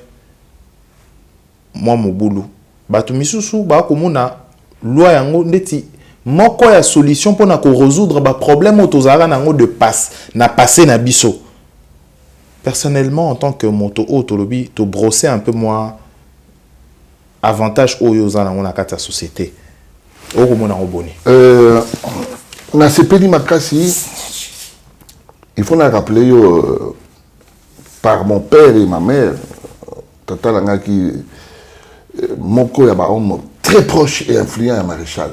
Speaker 3: moi mobulu bato misusu ba komona loi yango ndeti moko ya solution pona ko résoudre ba problème otozara nango de passe na passé na biso. Personnellement en tant que moto autolobi to brosser un peu moi avantage oyo za nango na kata société o komona ngo boni
Speaker 1: na CPD Makassi, il faut nous rappeler par mon père et ma mère, Tata Langa qui moko ya ba homme très proche et influent à Maréchal.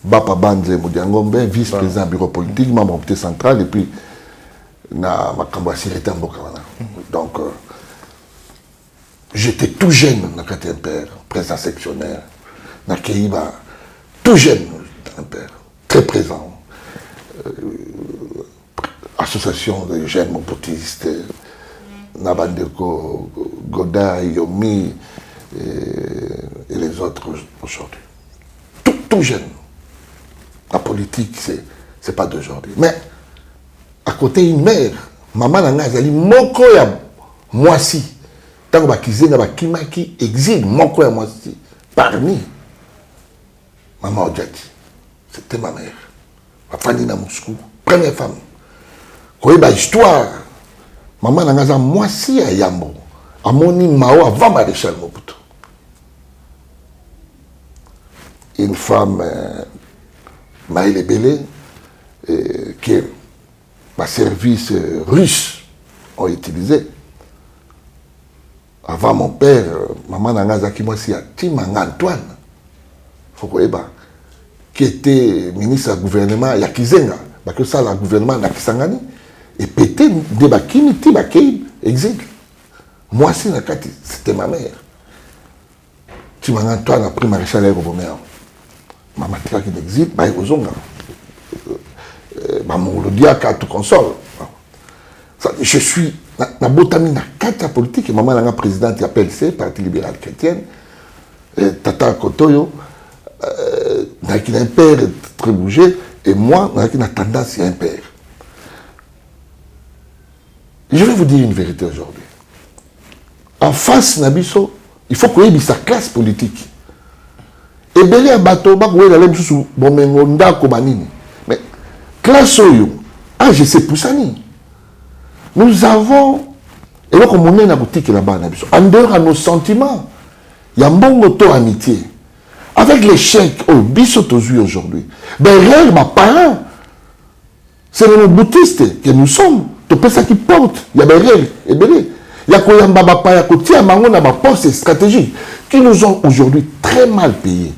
Speaker 1: Bapa Banze Modiangombe, vice-président bureau politique, membre comité central et puis na makambo asirete mboka wana. Donc j'étais tout jeune na quatrième père, président sectionnaire, na Keiba, tout jeune un père, très présent. Association de jeunes mopotistes, Nabandeko, Goda, Yomi et les autres aujourd'hui. Tout jeune. La politique, c'est pas d'aujourd'hui. Mais à côté une mère, maman Nanga Zali, moko ya moisi. Tant que Kizenga Bakimaki exile, moko ya moisi. Parmi maman Odjati, c'était ma mère. Fanny na Moscou, première femme. Quand il y a histoire, maman n'a pas moi si à Yambo, à Moni Mao avant Maréchal Mobutu. Une femme, Maëlle Belé, qui ma service russe ont utilisé. Avant mon père, maman n'a pas moi si à Timang Antoine. Faut qu'on qui était ministre du gouvernement, il y a Kizenga, parce que ça, le gouvernement, il y a Kisangani, Et pété, débakini, tibakini, exil. Moi, c'est la carte, c'était ma mère. Tu m'as dit, toi, on a pris maréchal Aéroboméa. Ma mère qui exil, bah, ils ont le diacre, tout console. Je suis, na botami na carte politique, maman est la présidente de PLC, Parti libéral chrétien, Tata Kotoyo, n'a un père très bougé, et moi, n'a une tendance à un père. Je vais vous dire une vérité aujourd'hui. En face, Nabiso, il faut qu'il y ait sa classe politique. Et bien, il y a un bateau, mais classe Oyo, je sais pour ça. Nous avons, et là, comme on est dans la boutique là-bas, en dehors de nos sentiments, il y a un bon auto-amitié. Avec l'échec, biso aujourd'hui, ben, réel, ma parent, c'est les bouddhistes que nous sommes. C'est ça qui porte. Il y a des règles. Il y a des postes stratégiques qui nous ont aujourd'hui très mal payés.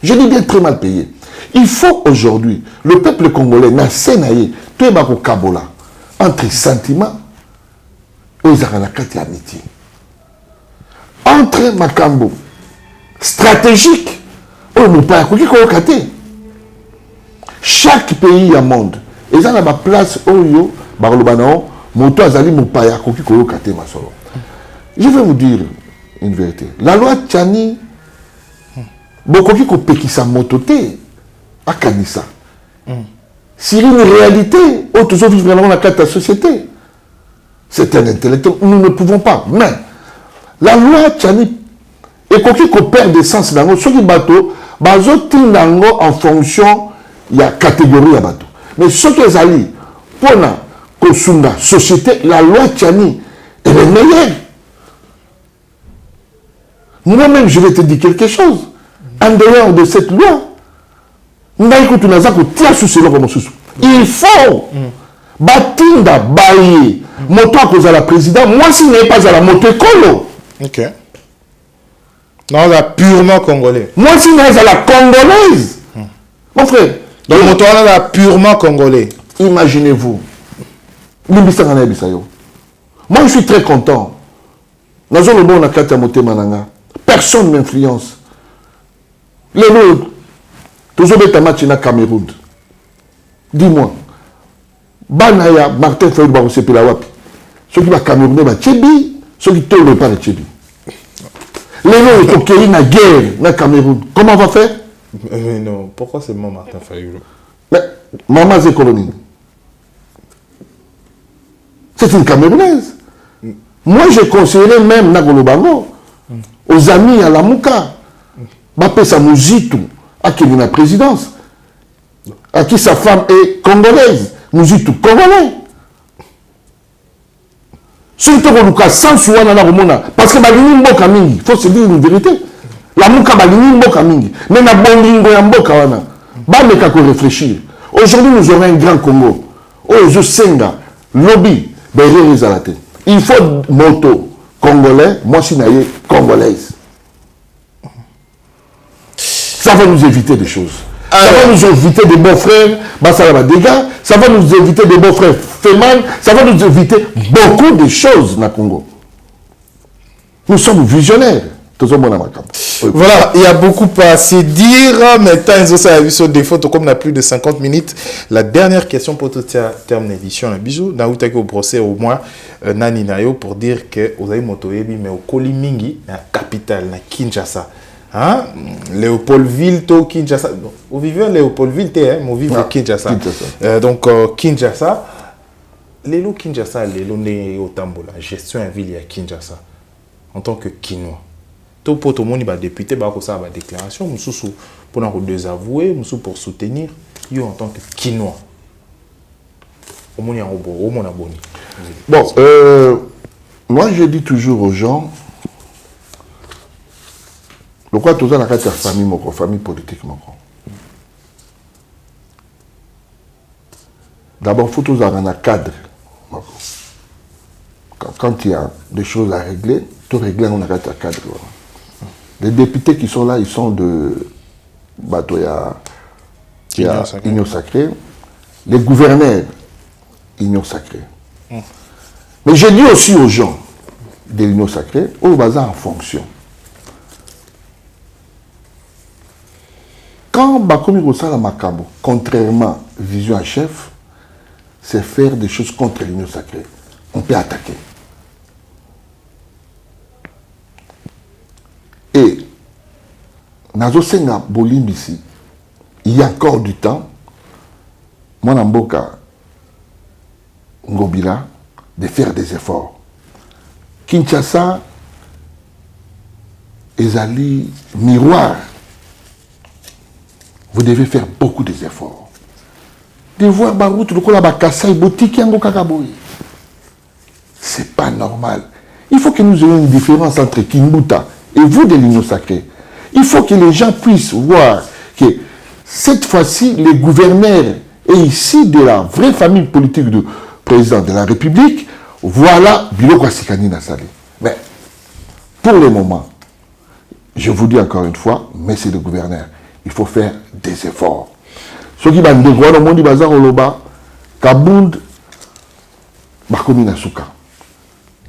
Speaker 1: Je dis bien très mal payés. Il faut aujourd'hui, le peuple congolais, na Sénaïe, tout est au Kabola, entre sentiments et amitié. Entre Makambo, stratégique, chaque pays au monde, et ça a ma place Oyo, Barlobanao, Moto Azali Mopaya, Koki Koyo Kate Masolo. Je vais vous dire une vérité. La loi Tchani, Bokoki Kopekisa Motote, à Kanissa. C'est une réalité, autres autres vraiment la carte de la société. C'est un intellectuel, nous ne pouvons pas. Mais, la loi Tchani, et Koki Ko perd des sens dans ceux qui bateau, Bazotin Nango en fonction, il y a catégorie à bateau. Mais ceux qui sont pour la société, la loi Tchani, elle est meilleure. Moi-même, je vais te dire quelque chose. En dehors de cette loi, il faut Batinda Baye, moto à cause de la présidente, moi, si n'est pas à la moto écolo.
Speaker 3: Ok. Non, là, purement congolais.
Speaker 1: Moi, si n'est pas à la congolaise. Mon frère.
Speaker 3: Donc, moto là, purement congolais.
Speaker 1: Imaginez-vous. Moi, je suis très content. Personne ne m'influence. Les autres, toujours des matchs na Cameroun. Dis-moi, Banaya, Martin Fayou Barosé Pilawapi. Ceux qui va Cameroun, va Tchébi, ceux qui ne tombent pas de Tchébi. Les autres, ils sont na guerre na Cameroun. Comment on va faire?
Speaker 3: Non, pourquoi c'est moi Martin Fayou?
Speaker 1: Mais, maman, c'est colonie. C'est une Camerounaise. Moi, j'ai conseillé même Nagolo Bango aux amis à la Mouka. Bapé Samouzitou, à qui est la présidence, à qui sa femme est congolaise. Mouzitou, congolais. Surtout que sans souana na romona, parce que Balini Mboka Mingi, il faut se dire une vérité. La Mouka Balini Mboka Mingi, mais na Bondingo ya Mboka wana, Bameka ko réfléchir. Aujourd'hui, nous aurons un grand Congo. Oh, je senga, lobby. Il faut moto congolais, moi je suis congolaise. Ça va nous éviter des choses. Ça va nous éviter des beaux frères, ça va dégâts. Ça va nous éviter des beaux frères féminin. Ça va nous éviter beaucoup de choses dans le Congo. Nous sommes visionnaires.
Speaker 3: Voilà, il y a beaucoup à se dire, mais tant ils ont ça vu sur des photos comme on a plus de 50 minutes. La dernière question pour tout terme d'édition, un bisou. N'a eu au procès au moins Nani Nayo pour dire que vous avez motoébi mais au Kolimingi, la capitale, na Kinshasa. Hein? Léopoldville, to Kinshasa. Vous vivez à Léopoldville, hein? Vous vivez à Kinshasa. Donc Kinshasa, Lélo Kinshasa, Lélo né au Tambola, gestion en ville à Kinshasa en tant que Kinois. Tout pour tout le monde, il va député, il va faire une déclaration, pour nous désavouer, pour soutenir, en tant que Kinois. Bon,
Speaker 1: moi je dis toujours aux gens, le quoi tout ça dans la famille politique. D'abord, il faut tous avoir un cadre. Quand il y a des choses à régler, tout régler on a un cadre. Les députés qui sont là, ils sont de Batoya, Union Sacrée. Les gouverneurs, Union Sacrée. Mais j'ai dit aussi aux gens de l'Union sacrée, au bazar en fonction. Quand Bakomi Rosala Makabo, contrairement à Vision à chef, c'est faire des choses contre l'Union sacrée. On peut attaquer. Et Nazo Senga Bolimbisi, il y a encore du temps, moi Namboka Ngobila, de faire des efforts. Kinshasa, Ezali, miroir. Vous devez faire beaucoup d'efforts. De voir Barout, le Kola Bakassa, Boutique, Yango Kakaboy. C'est pas normal. Il faut que nous ayons une différence entre Kimbuta et vous de l'Union sacrée. Il faut que les gens puissent voir que cette fois-ci, les gouverneurs et ici de la vraie famille politique du président de la République, voilà Biloko Sikani Nassali. Mais pour le moment, je vous dis encore une fois, messieurs les gouverneurs, il faut faire des efforts. Ceux qui vont découvrir le monde du bazar au Loba, Kabound, Bakomi Nasuka.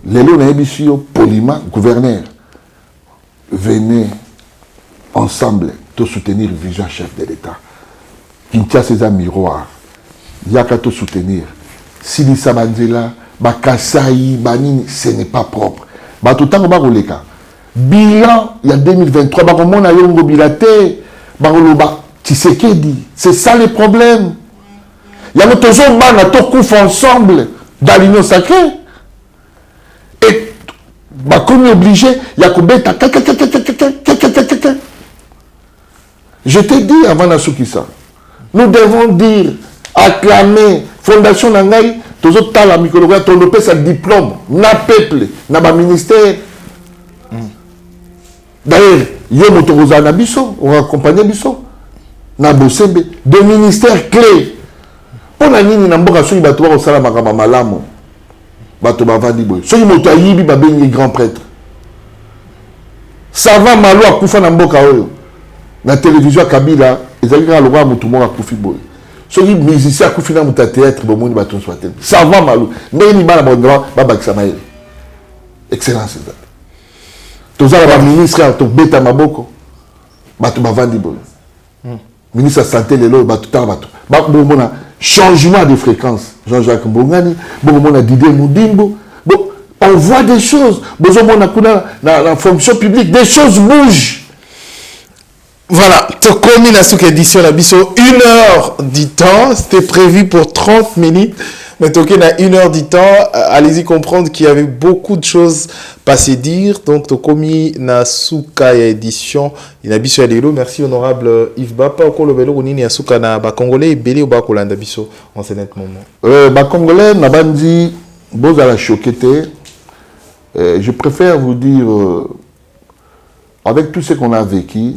Speaker 1: Lélo Naebisio, Polima, gouverneur, venez ensemble de soutenir le vision chef de l'État. Kinshasa c'est un miroir. Yaka te soutenir. Sili Sabandela, Bakasaï, Banini, ce n'est pas propre. Batutango Baroleka. Bilan, il y a 2023, Baromona Yongo Bilate, Baroloba, Tshisekedi. C'est ça le problème. Il y a notre zone, on a tout ensemble dans l'Union sacrée. Et, comme obligé, il y a Koubeta. Je t'ai dit avant Nasukisa, nous devons dire, acclamer, Fondation Nangaï, tous les autres la micrologie, ton sa diplôme, na peuple, na ba ministère. D'ailleurs, yo motoroza na biso, on accompagne biso, na bosembe, des ministères clés. Pour la nini na mboka soki bato ba sala makama malamu. Bato bavandi boy. Soki moto ayibi ba bengi grand prêtre. Ça va malo akufa na mboka oyo. Na télévision Kabila, ezali ka lokwa moto mo akufi boy. Soki musicien akufi na muta théâtre bomoni bato swatel. Ça va malo. Mais ni bana bondra ba bakisa maï. Excellence. Tous les ministres ont bêta maboko. Bato bavandi boy. Ministre de la santé lelo bato ta bato. Ba bomona changement de fréquence. Jean-Jacques Mbongani, bomona Didier Moudimbo. Bon, on voit des choses. Bomona kuna la fonction publique, des choses bougent.
Speaker 3: Voilà, Tokomi Nasuk édition la biso 1 heure du temps, c'était prévu pour 30 minutes. Mais Toké n'a 1 heure du temps, allez-y comprendre qu'il y avait beaucoup de choses à se dire. Donc Tokomi Nasuka édition, il a biso Alelo. Merci honorable Yves Bapa. Au le vélo, on y a Suka na ba Congolais et Belé au bas Kolanda biso en ce net moment.
Speaker 1: Ba Congolais n'a pas dit beaux à la choquette. Je préfère vous dire avec tout ce qu'on a vécu,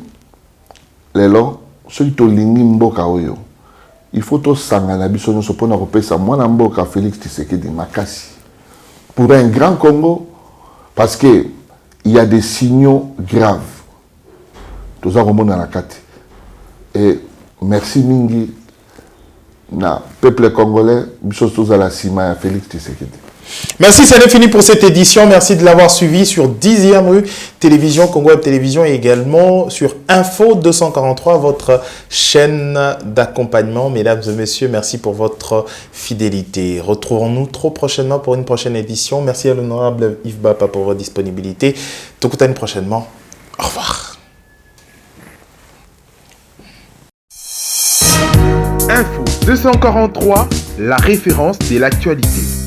Speaker 1: les lots, ceux qui ont ligné mboka oyo. Il faut tout sangana biso nous sopona repesa mwana mboka Félix Tshisekedi makasi pour un grand Congo parce que il y a des signaux graves. Tous à remonter à la carte. Et merci mingi na peuple congolais biso tous à la cima Félix Tshisekedi.
Speaker 3: Merci, c'est fini pour cette édition. Merci de l'avoir suivi sur 10e rue Télévision, Congo Web Télévision et également sur Info 243, votre chaîne d'accompagnement. Mesdames et messieurs, merci pour votre fidélité. Retrouvons-nous trop prochainement pour une prochaine édition. Merci à l'honorable Yves Bapa pour votre disponibilité. Tout à une prochainement. Au revoir.
Speaker 2: Info 243, la référence de l'actualité.